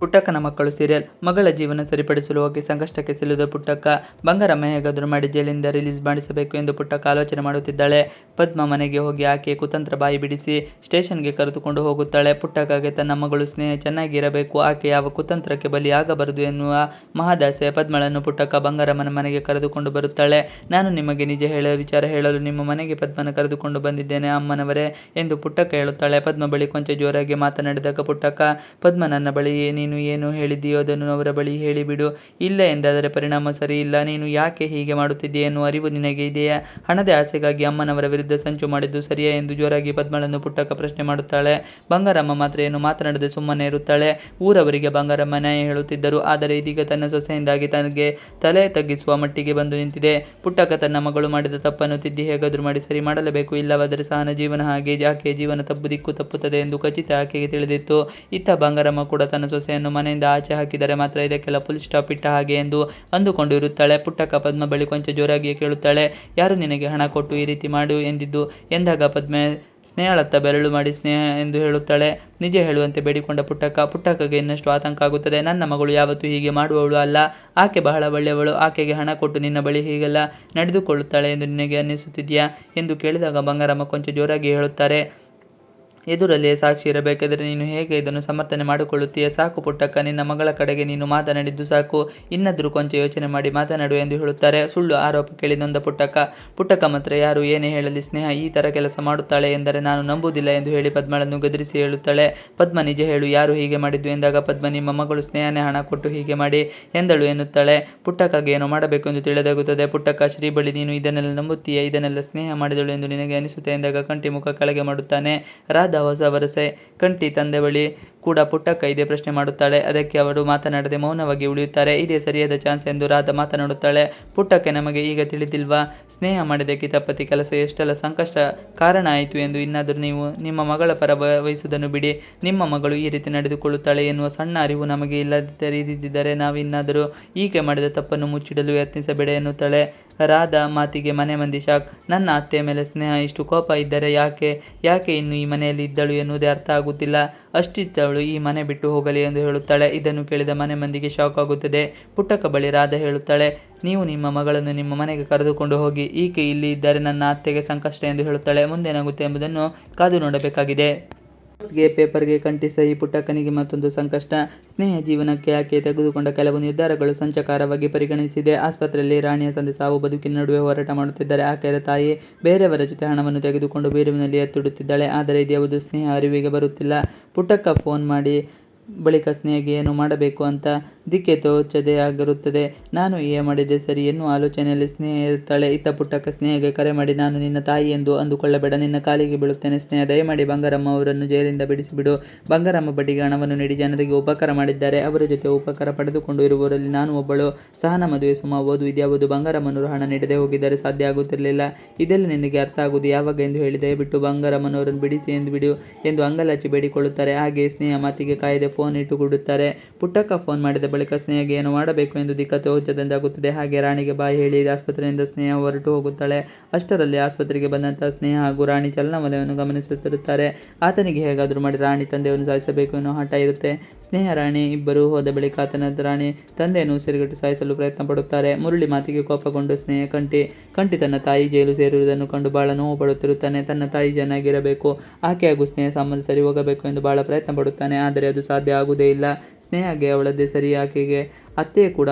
ಪುಟ್ಟಕ್ಕನ ಮಕ್ಕಳು ಸೀರಿಯಲ್. ಮಗಳ ಜೀವನ ಸರಿಪಡಿಸಲು ಹೋಗಿ ಸಂಕಷ್ಟಕ್ಕೆ ಸಿಲುಕಿದ ಪುಟ್ಟಕ್ಕ, ಬಂಗಾರಮ್ಮ ಹೇಗಾದರೂ ಮಾಡಿ ಜೈಲಿಂದ ರಿಲೀಸ್ ಮಾಡಿಸಬೇಕು ಎಂದು ಪುಟ್ಟಕ್ಕ ಆಲೋಚನೆ ಮಾಡುತ್ತಿದ್ದಾಳೆ. ಪದ್ಮ ಮನೆಗೆ ಹೋಗಿ ಆಕೆಯ ಕುತಂತ್ರ ಬಾಯಿ ಬಿಡಿಸಿ ಸ್ಟೇಷನ್ಗೆ ಕರೆದುಕೊಂಡು ಹೋಗುತ್ತಾಳೆ. ಪುಟ್ಟಕ್ಕಗೆ ತನ್ನ ಮಗಳು ಸ್ನೇಹ ಚೆನ್ನಾಗಿ ಇರಬೇಕು, ಆಕೆ ಯಾವ ಕುತಂತ್ರಕ್ಕೆ ಬಲಿಯಾಗಬಾರದು ಎನ್ನುವ ಮಹದಾಸೆ. ಪದ್ಮಳನ್ನು ಪುಟ್ಟಕ್ಕ ಬಂಗಾರಮ್ಮನ ಮನೆಗೆ ಕರೆದುಕೊಂಡು ಬರುತ್ತಾಳೆ. ನಾನು ನಿಮಗೆ ನಿಜ ವಿಚಾರ ಹೇಳಲು ನಿಮ್ಮ ಮನೆಗೆ ಪದ್ಮನ ಕರೆದುಕೊಂಡು ಬಂದಿದ್ದೇನೆ ಅಮ್ಮನವರೇ ಎಂದು ಪುಟ್ಟಕ್ಕ ಹೇಳುತ್ತಾಳೆ. ಪದ್ಮ ಬಳಿ ಕೊಂಚ ಜೋರಾಗಿ ಮಾತನಾಡಿದಾಗ ಪುಟ್ಟಕ್ಕ, ಪದ್ಮ, ನನ್ನ ಬಳಿ ನೀನು ಏನು ಹೇಳಿದ್ದೀಯೋ ಅದನ್ನು ಅವರ ಬಳಿ ಹೇಳಿಬಿಡು. ಇಲ್ಲ ಎಂದಾದರೆ ಪರಿಣಾಮ ಸರಿ ಇಲ್ಲ. ನೀನು ಯಾಕೆ ಹೀಗೆ ಮಾಡುತ್ತಿದ್ದೀಯ ಎನ್ನುವ ಅರಿವು ನಿನಗೆ ಇದೆಯಾ? ಹಣದ ಆಸೆಗಾಗಿ ಅಮ್ಮನವರ ವಿರುದ್ಧ ಸಂಚು ಮಾಡಿದ್ದು ಸರಿಯಾ ಎಂದು ಜೋರಾಗಿ ಪದ್ಮಳನ್ನು ಪುಟ್ಟಕ್ಕ ಪ್ರಶ್ನೆ ಮಾಡುತ್ತಾಳೆ. ಬಂಗಾರಮ್ಮ ಮಾತ್ರ ಏನು ಮಾತನಾಡದೆ ಸುಮ್ಮನೆ ಇರುತ್ತಾಳೆ. ಊರವರಿಗೆ ಬಂಗಾರಮ್ಮ ನ್ಯಾಯ ಹೇಳುತ್ತಿದ್ದರು. ಆದರೆ ಇದೀಗ ತನ್ನ ಸೊಸೆಯಿಂದಾಗಿ ತನಗೆ ತಲೆ ತಗ್ಗಿಸುವ ಮಟ್ಟಿಗೆ ಬಂದು ನಿಂತಿದೆ. ಪುಟ್ಟಕ್ಕ ತನ್ನ ಮಗಳು ಮಾಡಿದ ತಪ್ಪನ್ನು ತಿದ್ದಿ ಹೇಗಾದರೂ ಮಾಡಿ ಸರಿ ಮಾಡಲೇಬೇಕು, ಇಲ್ಲವಾದರೆ ಸಹನ ಜೀವನ ಹಾಗೆ ಆಕೆಯ ಜೀವನ ದಿಕ್ಕು ತಪ್ಪುತ್ತದೆ ಎಂದು ಖಚಿತ ಆಕೆಗೆ ತಿಳಿದಿತ್ತು. ಇತ್ತ ಬಂಗಾರಮ್ಮ ಕೂಡ ತನ್ನ ಸೊಸೆಯನ್ನು ಮನೆಯಿಂದ ಆಚೆ ಹಾಕಿದರೆ ಮಾತ್ರ ಇದಕ್ಕೆಲ್ಲ ಫುಲ್ ಸ್ಟಾಪ್ ಇಟ್ಟ ಹಾಗೆ ಎಂದು ಅಂದುಕೊಂಡು ಇರುತ್ತಾಳೆ. ಪುಟ್ಟಕ್ಕ ಪದ್ಮ ಬಳಿ ಕೊಂಚ ಜೋರಾಗಿಯೇ ಕೇಳುತ್ತಾಳೆ, ಯಾರು ನಿನಗೆ ಹಣ ಕೊಟ್ಟು ಈ ರೀತಿ ಮಾಡು ಎಂದಿದ್ದು ಎಂದಾಗ ಪದ್ಮೆ ಸ್ನೇಹಳತ್ತ ಬೆರಳು ಮಾಡಿ ಸ್ನೇಹ ಎಂದು ಹೇಳುತ್ತಾಳೆ. ನಿಜ ಹೇಳುವಂತೆ ಬೇಡಿಕೊಂಡ ಪುಟ್ಟಕ್ಕಗೆ ಇನ್ನಷ್ಟು ಆತಂಕ ಆಗುತ್ತದೆ. ನನ್ನ ಮಗಳು ಯಾವತ್ತೂ ಹೀಗೆ ಮಾಡುವವಳು ಅಲ್ಲ, ಆಕೆ ಬಹಳ ಒಳ್ಳೆಯವಳು. ಆಕೆಗೆ ಹಣ ಕೊಟ್ಟು ನಿನ್ನ ಬಳಿ ಹೀಗೆಲ್ಲ ನಡೆದುಕೊಳ್ಳುತ್ತಾಳೆ ಎಂದು ನಿನಗೆ ಅನ್ನಿಸುತ್ತಿದೆಯಾ ಎಂದು ಕೇಳಿದಾಗ ಬಂಗಾರಮ್ಮ ಕೊಂಚ ಜೋರಾಗಿ ಹೇಳುತ್ತಾರೆ, ಎದುರಲ್ಲಿಯೇ ಸಾಕ್ಷಿ ಇರಬೇಕಾದರೆ ನೀನು ಹೇಗೆ ಇದನ್ನು ಸಮರ್ಥನೆ ಮಾಡಿಕೊಳ್ಳುತ್ತೀಯ? ಸಾಕು ಪುಟ್ಟಕ್ಕ, ನಿನ್ನ ಮಗಳ ಕಡೆಗೆ ನೀನು ಮಾತನಾಡಿದ್ದು ಸಾಕು, ಇನ್ನಾದರೂ ಕೊಂಚ ಯೋಚನೆ ಮಾಡಿ ಮಾತನಾಡು ಎಂದು ಹೇಳುತ್ತಾರೆ. ಸುಳ್ಳು ಆರೋಪ ಕೇಳಿ ನೊಂದ ಪುಟ್ಟಕ್ಕ ಮಾತ್ರ ಯಾರು ಏನೇ ಹೇಳಲಿ ಸ್ನೇಹ ಈ ಥರ ಕೆಲಸ ಮಾಡುತ್ತಾಳೆ ಎಂದರೆ ನಾನು ನಂಬುವುದಿಲ್ಲ ಎಂದು ಹೇಳಿ ಪದ್ಮಳನ್ನು ಗದರಿಸಿ ಹೇಳುತ್ತಾಳೆ. ಪದ್ಮ, ನಿಜ ಹೇಳು, ಯಾರು ಹೀಗೆ ಮಾಡಿದ್ದು ಎಂದಾಗ ಪದ್ಮ, ನಿಮ್ಮ ಮಗಳು ಸ್ನೇಹನೇ ಹಣ ಕೊಟ್ಟು ಹೀಗೆ ಮಾಡಿ ಎಂದಳು ಎನ್ನುತ್ತಾಳೆ. ಪುಟ್ಟಕ್ಕಗೆ ಏನು ಮಾಡಬೇಕು ಎಂದು ತಿಳಿದಾಗುತ್ತದೆ. ಪುಟ್ಟಕ್ಕ, ಶ್ರೀ ಬಳಿ ನೀನು ಇದನ್ನೆಲ್ಲ ನಂಬುತ್ತೀಯ? ಇದನ್ನೆಲ್ಲ ಸ್ನೇಹ ಮಾಡಿದಳು ಎಂದು ನಿನಗೆ ಅನಿಸುತ್ತೆ ಎಂದಾಗ ಕಂಠಿ ಮುಖ ಕೆಳಗೆ ಮಾಡುತ್ತಾನೆ. ರಾಧ ಹೊಸ ವರಸೆ. ಕಂಠಿ ತಂದೆ ಬಳಿ ಕೂಡ ಪುಟ್ಟಕ್ಕ ಇದೇ ಪ್ರಶ್ನೆ ಮಾಡುತ್ತಾಳೆ. ಅದಕ್ಕೆ ಅವರು ಮಾತನಾಡದೆ ಮೌನವಾಗಿ ಉಳಿಯುತ್ತಾರೆ. ಇದೇ ಸರಿಯಾದ ಚಾನ್ಸ್ ಎಂದು ರಾಧ ಮಾತನಾಡುತ್ತಾಳೆ. ಪುಟ್ಟಕ್ಕೆ, ನಮಗೆ ಈಗ ತಿಳಿದಿಲ್ವಾ ಸ್ನೇಹ ಮಾಡಿದ ಕಿತಾಪತಿ ಕೆಲಸ ಎಷ್ಟೆಲ್ಲ ಸಂಕಷ್ಟ ಕಾರಣ ಆಯಿತು ಎಂದು? ಇನ್ನಾದರೂ ನೀವು ನಿಮ್ಮ ಮಗಳ ಪರ ವಹಿಸುವುದನ್ನು ಬಿಡಿ. ನಿಮ್ಮ ಮಗಳು ಈ ರೀತಿ ನಡೆದುಕೊಳ್ಳುತ್ತಾಳೆ ಎನ್ನುವ ಸಣ್ಣ ಅರಿವು ನಮಗೆ ಇಲ್ಲದಿದ್ದರೆ ನಾವಿನ್ನಾದರೂ ಈಕೆ ಮಾಡಿದ ತಪ್ಪನ್ನು ಮುಚ್ಚಿಡಲು ಯತ್ನಿಸಬೇಡ ಎನ್ನುತ್ತಾಳೆ. ರಾಧ ಮಾತಿಗೆ ಮನೆ ಮಂದಿ ಶಾಕ್. ನನ್ನ ಅತ್ತೆಯ ಮೇಲೆ ಸ್ನೇಹ ಇಷ್ಟು ಕೋಪ ಇದ್ದರೆ ಯಾಕೆ ಇನ್ನು ಈ ಮನೆಯಲ್ಲಿ ಇದ್ದಳು ಎನ್ನುವುದೇ ಅರ್ಥ ಆಗುತ್ತಿಲ್ಲ. ಅಷ್ಟಿದ್ದವಳು ಈ ಮನೆ ಬಿಟ್ಟು ಹೋಗಲಿ ಎಂದು ಹೇಳುತ್ತಾಳೆ. ಇದನ್ನು ಕೇಳಿದ ಮನೆ ಮಂದಿಗೆ ಶಾಕ್ ಆಗುತ್ತದೆ. ಪುಟ್ಟಕ್ಕ ಬಳಿ ರಾಧ ಹೇಳುತ್ತಾಳೆ, ನೀವು ನಿಮ್ಮ ಮಗಳನ್ನು ನಿಮ್ಮ ಮನೆಗೆ ಕರೆದುಕೊಂಡು ಹೋಗಿ, ಈಕೆ ಇಲ್ಲಿ ಇದ್ದರೆ ನನ್ನ ಅತ್ತೆಗೆ ಸಂಕಷ್ಟ ಎಂದು ಹೇಳುತ್ತಾಳೆ. ಮುಂದೇನಾಗುತ್ತೆ ಎಂಬುದನ್ನು ಕಾದು ನೋಡಬೇಕಾಗಿದೆ. ಪೇಪರ್ಗೆ ಕಂಠಿ ಸಹಿ. ಪುಟ್ಟಕ್ಕನಿಗೆ ಮತ್ತೊಂದು ಸಂಕಷ್ಟ. ಸ್ನೇಹ ಜೀವನಕ್ಕೆ ಆಕೆ ತೆಗೆದುಕೊಂಡ ಕೆಲವು ನಿರ್ಧಾರಗಳು ಸಂಚಕಾರವಾಗಿ ಪರಿಗಣಿಸಿದೆ. ಆಸ್ಪತ್ರೆಯಲ್ಲಿ ರಾಣಿಯ ತಂದೆ ಸಾವು ಬದುಕಿನ ನಡುವೆ ಹೋರಾಟ ಮಾಡುತ್ತಿದ್ದಾರೆ. ಆಕೆಯ ತಾಯಿ ಬೇರೆಯವರ ಜೊತೆ ಹಣವನ್ನು ತೆಗೆದುಕೊಂಡು ಬೀರುವಿನಲ್ಲಿ ಎತ್ತಿಡುತ್ತಿದ್ದಾಳೆ. ಆದರೆ ಇದ್ಯಾವುದು ಸ್ನೇಹ ಅರಿವಿಗೆ ಬರುತ್ತಿಲ್ಲ. ಪುಟ್ಟಕ್ಕ ಫೋನ್ ಮಾಡಿ ಬಳಿಕ ಸ್ನೇಹಗೆ ಏನು ಮಾಡಬೇಕು ಅಂತ ದಿಕ್ಕೆ ತೋಚದೆ ಆಗಿರುತ್ತದೆ. ನಾನು ಮಾಡಿದೆ ಸರಿ ಎನ್ನುವ ಆಲೋಚನೆಯಲ್ಲಿ ಸ್ನೇಹ ಇರುತ್ತಾಳೆ. ಇತ್ತ ಪುಟ್ಟಕ್ಕ ಸ್ನೇಹಗೆ ಕರೆ ಮಾಡಿ, ನಾನು ನಿನ್ನ ತಾಯಿ ಎಂದು ಅಂದುಕೊಳ್ಳಬೇಡ, ನಿನ್ನ ಕಾಲಿಗೆ ಬೀಳುತ್ತೇನೆ ಸ್ನೇಹ, ದಯಮಾಡಿ ಬಂಗಾರಮ್ಮ ಅವರನ್ನು ಜೈಲಿಂದ ಬಿಡಿಸಿಬಿಡು. ಬಂಗಾರಮ್ಮ ಬಡ್ಡಿಗೆ ಹಣವನ್ನು ನೀಡಿ ಜನರಿಗೆ ಉಪಕಾರ ಮಾಡಿದ್ದಾರೆ. ಅವರ ಜೊತೆ ಉಪಕಾರ ಪಡೆದುಕೊಂಡು ಇರುವವರಲ್ಲಿ ನಾನು ಒಬ್ಬಳು. ಸಹನ ಮದುವೆ ಸುಮ ಓದು ಇದ್ಯಾವುದು ಬಂಗಾರಮ್ಮನವರು ಹಣ ನೀಡದೆ ಹೋಗಿದ್ದರೆ ಸಾಧ್ಯ ಆಗುತ್ತಿರಲಿಲ್ಲ. ಇದೆಲ್ಲ ನಿನಗೆ ಅರ್ಥ ಆಗುವುದು ಯಾವಾಗ ಎಂದು ಹೇಳಿ ದಯವಿಟ್ಟು ಬಂಗಾರಮ್ಮನವರನ್ನು ಬಿಡಿಸಿ ಎಂದು ಅಂಗಲಾಚಿ ಬೇಡಿಕೊಳ್ಳುತ್ತಾರೆ. ಹಾಗೆಯೇ ಸ್ನೇಹ ಮಾತಿಗೆ ಕಾಯದೆ ಫೋನ್ ಇಟ್ಟುಕೊಡುತ್ತಾರೆ. ಪುಟ್ಟಕ್ಕ ಫೋನ್ ಮಾಡಿದ ಬಳಿಕ ಸ್ನೇಹಗೆ ಏನು ಮಾಡಬೇಕು ಎಂದು ದಿಕ್ಕ ತೋಚದಂತಾಗುತ್ತದೆ. ಹಾಗೆ ರಾಣಿಗೆ ಬಾಯಿ ಹೇಳಿ ಆಸ್ಪತ್ರೆಯಿಂದ ಸ್ನೇಹ ಹೊರಟು ಹೋಗುತ್ತಾಳೆ. ಅಷ್ಟರಲ್ಲಿ ಆಸ್ಪತ್ರೆಗೆ ಬಂದಂತಹ ಸ್ನೇಹ ಹಾಗೂ ರಾಣಿ ಚಲನವಲನವನ್ನು ಗಮನಿಸುತ್ತಿರುತ್ತಾರೆ. ಆತನಿಗೆ ಹೇಗಾದರೂ ಮಾಡಿ ರಾಣಿ ತಂದೆಯನ್ನು ಸಾಯಿಸಬೇಕು ಎನ್ನುವ ಹಠ ಇರುತ್ತೆ. ಸ್ನೇಹ ರಾಣಿ ಇಬ್ಬರು ಹೋದ ಬಳಿಕ ಆತನ ರಾಣಿ ತಂದೆಯನ್ನು ಉಸಿರುಗಟ್ಟಿ ಸಾಯಿಸಲು ಪ್ರಯತ್ನ ಪಡುತ್ತಾರೆ. ಮುರಳಿ ಮಾತಿಗೆ ಕೋಪಗೊಂಡು ಸ್ನೇಹ ಕಂಠಿ ತನ್ನ ತಾಯಿ ಜೈಲು ಸೇರುವುದನ್ನು ಕಂಡು ಬಹಳ ನೋವು ಪಡುತ್ತಿರುತ್ತಾನೆ. ತನ್ನ ತಾಯಿ ಚೆನ್ನಾಗಿರಬೇಕು, ಆಕೆ ಹಾಗೂ ಸ್ನೇಹ ಸಂಬಂಧ ಸರಿ ಹೋಗಬೇಕು ಎಂದು ಬಹಳ ಪ್ರಯತ್ನ ಪಡುತ್ತಾನೆ. ಆದರೆ ಅದು ಸಾಧ್ಯ ಆಗುವುದೇ ಇಲ್ಲ. ಸ್ನೇಹಗೆ ಅವಳದ್ದೇ ಸರಿ, ಆಕೆಗೆ ಅತ್ತೆ ಕೂಡ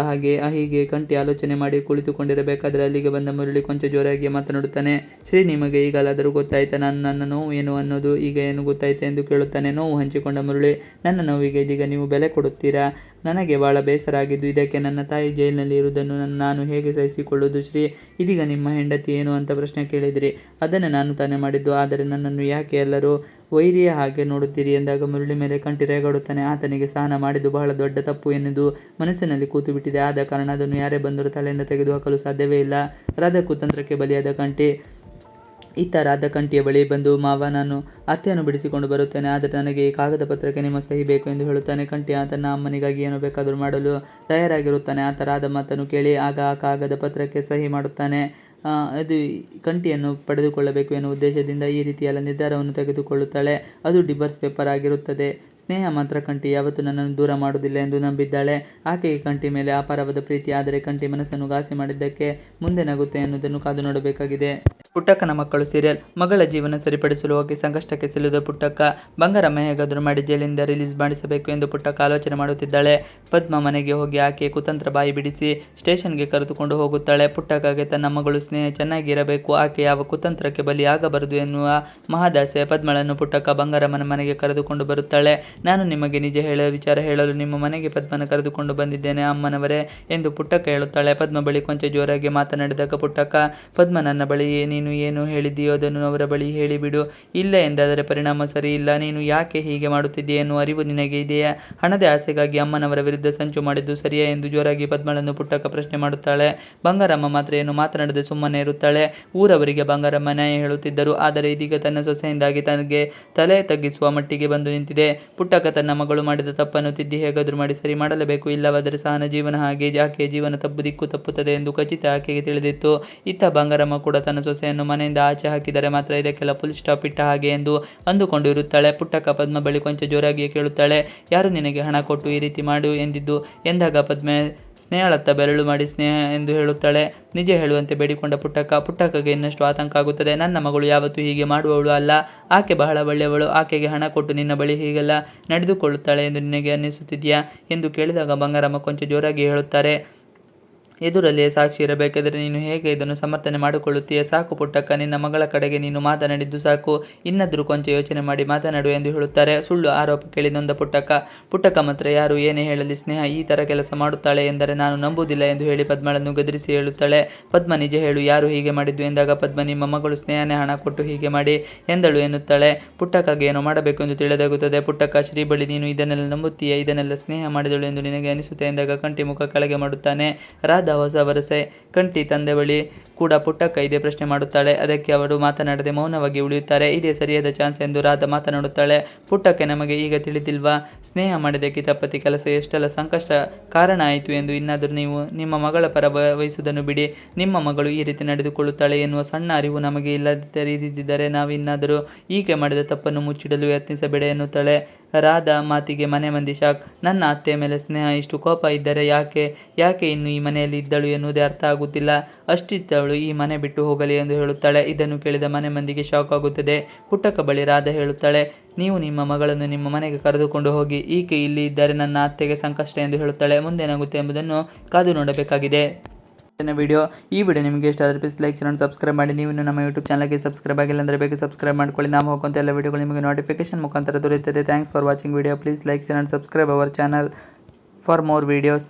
ಹೀಗೆ ಕಂಠಿ ಆಲೋಚನೆ ಮಾಡಿ ಕುಳಿತುಕೊಂಡಿರಬೇಕಾದ್ರೆ ಅಲ್ಲಿಗೆ ಬಂದ ಮುರಳಿ ಕೊಂಚ ಜೋರಾಗಿ ಮಾತನಾಡುತ್ತಾನೆ. ಶ್ರೀ, ನಿಮಗೆ ಈಗಲಾದರೂ ಗೊತ್ತಾಯ್ತಾ ನನ್ನ ನೋವು ಏನು ಅನ್ನೋದು? ಈಗ ಏನು ಗೊತ್ತಾಯ್ತಾ ಎಂದು ಕೇಳುತ್ತಾನೆ. ನೋವು ಹಂಚಿಕೊಂಡ ಮುರಳಿ, ನನ್ನ ನೋವಿಗೆ ಇದೀಗ ನೀವು ಬೆಲೆ ಕೊಡುತ್ತೀರಾ? ನನಗೆ ಬಹಳ ಬೇಸರ ಆಗಿದ್ದು ಇದಕ್ಕೆ. ನನ್ನ ತಾಯಿ ಜೈಲಿನಲ್ಲಿ ಇರುವುದನ್ನು ನಾನು ಹೇಗೆ ಸಹಿಸಿಕೊಳ್ಳುವುದು? ಶ್ರೀ, ಇದೀಗ ನಿಮ್ಮ ಹೆಂಡತಿ ಏನು ಅಂತ ಪ್ರಶ್ನೆ ಕೇಳಿದಿರಿ, ಅದನ್ನೇ ನಾನು ತಾನೇ ಮಾಡಿದ್ದು. ಆದರೆ ನನ್ನನ್ನು ಯಾಕೆ ಎಲ್ಲರೂ ವೈರಿಯ ಹಾಗೆ ನೋಡುತ್ತೀರಿ ಎಂದಾಗ ಮುರಳಿ ಮೇಲೆ ಕಂಠಿ ರೇಗಾಡುತ್ತಾನೆ. ಆತನಿಗೆ ಸಹನ ಮಾಡಿದ್ದು ಬಹಳ ದೊಡ್ಡ ತಪ್ಪು ಎನ್ನುವುದು ಮನಸ್ಸಿನಲ್ಲಿ ಕೂತು ಬಿಟ್ಟಿದೆ. ಆದ ಕಾರಣ ಅದನ್ನು ಯಾರೇ ಬಂದರೂ ತಲೆಯಿಂದ ತೆಗೆದುಹಾಕಲು ಸಾಧ್ಯವೇ ಇಲ್ಲ. ರಾಧ ಕುತಂತ್ರಕ್ಕೆ ಬಲಿಯಾದ ಕಂಠಿ. ಇತ್ತ ರಾಧ ಕಂಠಿಯ ಬಳಿ ಬಂದು, ಮಾವ, ನಾನು ಅತ್ತೆಯನ್ನು ಬಿಡಿಸಿಕೊಂಡು ಬರುತ್ತೇನೆ, ಆದರೆ ನನಗೆ ಈ ಕಾಗದ ಪತ್ರಕ್ಕೆ ನಿಮ್ಮ ಸಹಿ ಬೇಕು ಎಂದು ಹೇಳುತ್ತಾನೆ. ಕಂಠಿ ತನ್ನ ಅಮ್ಮನಿಗಾಗಿ ಏನು ಬೇಕಾದರೂ ಮಾಡಲು ತಯಾರಾಗಿರುತ್ತಾನೆ. ಆತ ರಾಧ ಮಾತನ್ನು ಕೇಳಿ ಆಗ ಆ ಕಾಗದ ಪತ್ರಕ್ಕೆ ಸಹಿ ಮಾಡುತ್ತಾನೆ. ಅದು ಕಂಠಿಯನ್ನು ಪಡೆದುಕೊಳ್ಳಬೇಕು ಎನ್ನುವ ಉದ್ದೇಶದಿಂದ ಈ ರೀತಿಯ ನಿರ್ಧಾರವನ್ನು ತೆಗೆದುಕೊಳ್ಳುತ್ತಾಳೆ. ಅದು ಡಿವೋರ್ಸ್ ಪೇಪರ್ ಆಗಿರುತ್ತದೆ. ಸ್ನೇಹ ಮಾತ್ರ ಕಂಠಿ ಯಾವತ್ತೂ ನನ್ನನ್ನು ದೂರ ಮಾಡುವುದಿಲ್ಲ ಎಂದು ನಂಬಿದ್ದಾಳೆ. ಆಕೆಗೆ ಕಂಠಿ ಮೇಲೆ ಅಪಾರವಾದ ಪ್ರೀತಿ. ಆದರೆ ಕಂಠಿ ಮನಸ್ಸನ್ನು ಘಾಸಿ ಮಾಡಿದ್ದಕ್ಕೆ ಮುಂದೆ ನಗುತ್ತೆ ಎನ್ನುವುದನ್ನು ಕಾದು ನೋಡಬೇಕಾಗಿದೆ. ಪುಟ್ಟಕ್ಕನ ಮಕ್ಕಳು ಸೀರಿಯಲ್. ಮಗಳ ಜೀವನ ಸರಿಪಡಿಸಲು ಹೋಗಿ ಸಂಕಷ್ಟಕ್ಕೆ ಸಿಲುಕಿದ ಪುಟ್ಟಕ್ಕ ಬಂಗಾರಮ್ಮ ಹೇಗಾದರೂ ಮಾಡಿ ಜೈಲಿಂದ ರಿಲೀಸ್ ಮಾಡಿಸಬೇಕು ಎಂದು ಪುಟ್ಟಕ್ಕ ಆಲೋಚನೆ ಮಾಡುತ್ತಿದ್ದಾಳೆ. ಪದ್ಮ ಮನೆಗೆ ಹೋಗಿ ಆಕೆಯ ಕುತಂತ್ರ ಬಾಯಿ ಬಿಡಿಸಿ ಸ್ಟೇಷನ್ಗೆ ಕರೆದುಕೊಂಡು ಹೋಗುತ್ತಾಳೆ. ಪುಟ್ಟಕ್ಕಗೆ ತನ್ನ ಮಗಳು ಸ್ನೇಹ ಚೆನ್ನಾಗಿರಬೇಕು, ಆಕೆ ಯಾವ ಕುತಂತ್ರಕ್ಕೆ ಬಲಿಯಾಗಬಾರದು ಎನ್ನುವ ಮಹದಾಸೆ ಪದ್ಮಳನ್ನು ಪುಟ್ಟಕ್ಕ ಬಂಗಾರಮ್ಮನ ಮನೆಗೆ ಕರೆದುಕೊಂಡು ಬರುತ್ತಾಳೆ. ನಾನು ನಿಮಗೆ ನಿಜ ವಿಚಾರ ಹೇಳಲು ನಿಮ್ಮ ಮನೆಗೆ ಪದ್ಮನ ಕರೆದುಕೊಂಡು ಬಂದಿದ್ದೇನೆ ಅಮ್ಮನವರೇ ಎಂದು ಪುಟ್ಟಕ್ಕ ಹೇಳುತ್ತಾಳೆ. ಪದ್ಮ ಬಳಿ ಕೊಂಚ ಜೋರಾಗಿ ಮಾತನಾಡಿದಾಗ ಪುಟ್ಟಕ್ಕ, ಪದ್ಮ ನನ್ನ ಬಳಿ ನೀನು ಏನು ಹೇಳಿದ್ದೀಯೋ ಅದನ್ನು ಅವರ ಬಳಿ ಹೇಳಿಬಿಡು. ಇಲ್ಲ ಎಂದಾದರೆ ಪರಿಣಾಮ ಸರಿ ಇಲ್ಲ. ನೀನು ಯಾಕೆ ಹೀಗೆ ಮಾಡುತ್ತಿದ್ದೀಯ ಎನ್ನುವ ಅರಿವು ನಿನಗೆ ಇದೆಯಾ? ಹಣದ ಆಸೆಗಾಗಿ ಅಮ್ಮನವರ ವಿರುದ್ಧ ಸಂಚು ಮಾಡಿದ್ದು ಸರಿಯಾ ಎಂದು ಜೋರಾಗಿ ಪದ್ಮಳನ್ನು ಪುಟ್ಟಕ್ಕ ಪ್ರಶ್ನೆ ಮಾಡುತ್ತಾಳೆ. ಬಂಗಾರಮ್ಮ ಮಾತ್ರ ಏನು ಮಾತನಾಡದೆ ಸುಮ್ಮನೆ ಇರುತ್ತಾಳೆ. ಊರವರಿಗೆ ಬಂಗಾರಮ್ಮ ನ್ಯಾಯ ಹೇಳುತ್ತಿದ್ದರು. ಆದರೆ ಇದೀಗ ತನ್ನ ಸೊಸೆಯಿಂದಾಗಿ ತನಗೆ ತಲೆ ತಗ್ಗಿಸುವ ಮಟ್ಟಿಗೆ ಬಂದು ನಿಂತಿದೆ. ಪುಟ್ಟಕ್ಕ ತನ್ನ ಮಗಳು ಮಾಡಿದ ತಪ್ಪನ್ನು ತಿದ್ದಿ ಹೇಗಾದರೂ ಮಾಡಿ ಸರಿ ಮಾಡಲೇಬೇಕು. ಇಲ್ಲವಾದರೆ ಸಹನ ಜೀವನ ಹಾಗೆ ಆಕೆಯ ಜೀವನ ದಿಕ್ಕು ತಪ್ಪುತ್ತದೆ ಎಂದು ಖಚಿತ ಆಕೆಗೆ ತಿಳಿದಿತ್ತು. ಇತ್ತ ಬಂಗಾರಮ್ಮ ಕೂಡ ತನ್ನ ಸೊಸೆಯನ್ನು ಮನೆಯಿಂದ ಆಚೆ ಹಾಕಿದರೆ ಮಾತ್ರ ಇದಕ್ಕೆಲ್ಲ ಫುಲ್ ಸ್ಟಾಪ್ ಇಟ್ಟ ಹಾಗೆ ಎಂದು ಅಂದುಕೊಂಡು ಇರುತ್ತಾಳೆ. ಪುಟ್ಟಕ್ಕ ಪದ್ಮ ಬಳಿ ಕೊಂಚ ಜೋರಾಗಿಯೇ ಕೇಳುತ್ತಾಳೆ, ಯಾರು ನಿನಗೆ ಹಣ ಕೊಟ್ಟು ಈ ರೀತಿ ಮಾಡು ಎಂದಿದ್ದು ಎಂದಾಗ ಪದ್ಮೆ ಸ್ನೇಹಳತ್ತ ಬೆರಳು ಮಾಡಿ ಸ್ನೇಹ ಎಂದು ಹೇಳುತ್ತಾಳೆ. ನಿಜ ಹೇಳುವಂತೆ ಬೇಡಿಕೊಂಡ ಪುಟ್ಟಕ್ಕಗೆ ಇನ್ನಷ್ಟು ಆತಂಕ ಆಗುತ್ತದೆ. ನನ್ನ ಮಗಳು ಯಾವತ್ತೂ ಹೀಗೆ ಮಾಡುವವಳು ಅಲ್ಲ, ಆಕೆ ಬಹಳ ಒಳ್ಳೆಯವಳು. ಆಕೆಗೆ ಹಣ ಕೊಟ್ಟು ನಿನ್ನ ಬಳಿ ಹೀಗೆಲ್ಲ ನಡೆದುಕೊಳ್ಳುತ್ತಾಳೆ ಎಂದು ನಿನಗೆ ಅನ್ನಿಸುತ್ತಿದೆಯಾ ಎಂದು ಕೇಳಿದಾಗ ಬಂಗಾರಮ್ಮ ಕೊಂಚ ಜೋರಾಗಿ ಹೇಳುತ್ತಾರೆ, ಎದುರಲ್ಲಿಯೇ ಸಾಕ್ಷಿ ಇರಬೇಕಾದರೆ ನೀನು ಹೇಗೆ ಇದನ್ನು ಸಮರ್ಥನೆ ಮಾಡಿಕೊಳ್ಳುತ್ತೀಯ? ಸಾಕು ಪುಟ್ಟಕ್ಕ, ನಿನ್ನ ಮಗಳ ಕಡೆಗೆ ನೀನು ಮಾತನಾಡಿದ್ದು ಸಾಕು, ಇನ್ನಾದರೂ ಕೊಂಚ ಯೋಚನೆ ಮಾಡಿ ಮಾತನಾಡು ಎಂದು ಹೇಳುತ್ತಾರೆ. ಸುಳ್ಳು ಆರೋಪ ಕೇಳಿ ನೊಂದ ಪುಟ್ಟಕ್ಕ ಮಾತ್ರ ಯಾರು ಏನೇ ಹೇಳಲಿ ಸ್ನೇಹ ಈ ಥರ ಕೆಲಸ ಮಾಡುತ್ತಾಳೆ ಎಂದರೆ ನಾನು ನಂಬುವುದಿಲ್ಲ ಎಂದು ಹೇಳಿ ಪದ್ಮಳನ್ನು ಗದರಿಸಿ ಹೇಳುತ್ತಾಳೆ. ಪದ್ಮ, ನಿಜ ಹೇಳು, ಯಾರು ಹೀಗೆ ಮಾಡಿದ್ದು ಎಂದಾಗ ಪದ್ಮ, ನಿಮ್ಮ ಮಗಳು ಸ್ನೇಹನೇ ಹಣ ಕೊಟ್ಟು ಹೀಗೆ ಮಾಡಿ ಎಂದಳು ಎನ್ನುತ್ತಾಳೆ. ಪುಟ್ಟಕ್ಕಗೆ ಏನೋ ಮಾಡಬೇಕು ಎಂದು ತಿಳಿದಾಗುತ್ತದೆ. ಪುಟ್ಟಕ್ಕ, ಶ್ರೀ ಬಳಿ ನೀನು ಇದನ್ನೆಲ್ಲ ನಂಬುತ್ತೀಯ? ಇದನ್ನೆಲ್ಲ ಸ್ನೇಹ ಮಾಡಿದಳು ಎಂದು ನಿನಗೆ ಅನಿಸುತ್ತೆ ಎಂದಾಗ ಕಂಠಿ ಮುಖ ಕೆಳಗೆ ಮಾಡುತ್ತಾನೆ. ರಾಧಾ ಹೊಸ ವರಸೆ. ಕಂಠಿ ತಂದೆ ಬಳಿ ಕೂಡ ಪುಟ್ಟಕ್ಕ ಇದೇ ಪ್ರಶ್ನೆ ಮಾಡುತ್ತಾಳೆ. ಅದಕ್ಕೆ ಅವರು ಮಾತನಾಡದೆ ಮೌನವಾಗಿ ಉಳಿಯುತ್ತಾರೆ. ಇದೇ ಸರಿಯಾದ ಚಾನ್ಸ್ ಎಂದು ರಾಧಾ ಮಾತನಾಡುತ್ತಾಳೆ. ಪುಟ್ಟಕ್ಕೆ, ನಮಗೆ ಈಗ ತಿಳಿದಿಲ್ವಾ ಸ್ನೇಹ ಮಾಡಿದ ಕಿತಾಪತಿ ಕೆಲಸ ಎಷ್ಟೆಲ್ಲ ಸಂಕಷ್ಟ ಕಾರಣ ಆಯಿತು ಎಂದು? ಇನ್ನಾದರೂ ನೀವು ನಿಮ್ಮ ಮಗಳ ಪರ ವಹಿಸುವುದನ್ನು ಬಿಡಿ. ನಿಮ್ಮ ಮಗಳು ಈ ರೀತಿ ನಡೆದುಕೊಳ್ಳುತ್ತಾಳೆ ಎನ್ನುವ ಸಣ್ಣ ಅರಿವು ನಮಗೆ ಇಲ್ಲದಿದ್ದರೆ ನಾವಿನ್ನಾದರೂ ಈಕೆ ಮಾಡಿದ ತಪ್ಪನ್ನು ಮುಚ್ಚಿಡಲು ಯತ್ನಿಸಬೇಡ ಎನ್ನುತ್ತಾಳೆ. ರಾಧಾ ಮಾತಿಗೆ ಮನೆ ಮಂದಿ ಶಾಕ್. ನನ್ನ ಅತ್ತೆಯ ಮೇಲೆ ಸ್ನೇಹ ಇಷ್ಟು ಕೋಪ ಇದ್ದರೆ ಯಾಕೆ ಇನ್ನು ಈ ಮನೆಯಲ್ಲಿ ಇದ್ದಳು ಎನ್ನುವುದೇ ಅರ್ಥ ಆಗುತ್ತಿಲ್ಲ. ಅಷ್ಟಿದ್ದವಳು ಈ ಮನೆ ಬಿಟ್ಟು ಹೋಗಲಿ ಎಂದು ಹೇಳುತ್ತಾಳೆ. ಇದನ್ನು ಕೇಳಿದ ಮನೆ ಮಂದಿಗೆ ಶಾಕ್ ಆಗುತ್ತದೆ. ಪುಟ್ಟಕ್ಕ ಬಳಿ ರಾಧಾ ಹೇಳುತ್ತಾಳೆ, ನೀವು ನಿಮ್ಮ ಮಗಳನ್ನು ನಿಮ್ಮ ಮನೆಗೆ ಕರೆದುಕೊಂಡು ಹೋಗಿ, ಈಕೆ ಇಲ್ಲಿ ಇದ್ದರೆ ನನ್ನ ಅತ್ತೆಗೆ ಸಂಕಷ್ಟ ಎಂದು ಹೇಳುತ್ತಾಳೆ. ಮುಂದೇನಾಗುತ್ತೆ ಎಂಬುದನ್ನು ಕಾದು ನೋಡಬೇಕಾಗಿದೆ. ವಿಡಿಯೋ ಈ ವಿಡಿಯೋ ನಿಮಗೆ ಇಷ್ಟ ಆದರೆ ಪ್ಲೀಸ್ ಲೈಕ್ ಚಾನಲ್ ಸಬ್ಸ್ಕ್ರೈಬ್ ಮಾಡಿ. ನೀವು ನಮ್ಮ ಯೂಟ್ಯೂಬ್ ಚಾನಲ್ಗೆ ಸಬ್ಸ್ಕ್ರೈಬ್ ಆಗಿಲ್ಲ ಅಂದರೆ ಬೇಗ ಸಬ್ಸ್ಕ್ರೈಬ್ ಮಾಡ್ಕೊಳ್ಳಿ. ನಾವು ಹೋಗುವಂಥ ಎಲ್ಲ ವಿಡಿಯೋಗಳು ನಿಮಗೆ ನೋಟಿಫಿಕೇಶನ್ ಮುಖಾಂತರ ದೊರೆಯುತ್ತದೆ. Thanks for watching video. Please like channel subscribe our channel for more videos.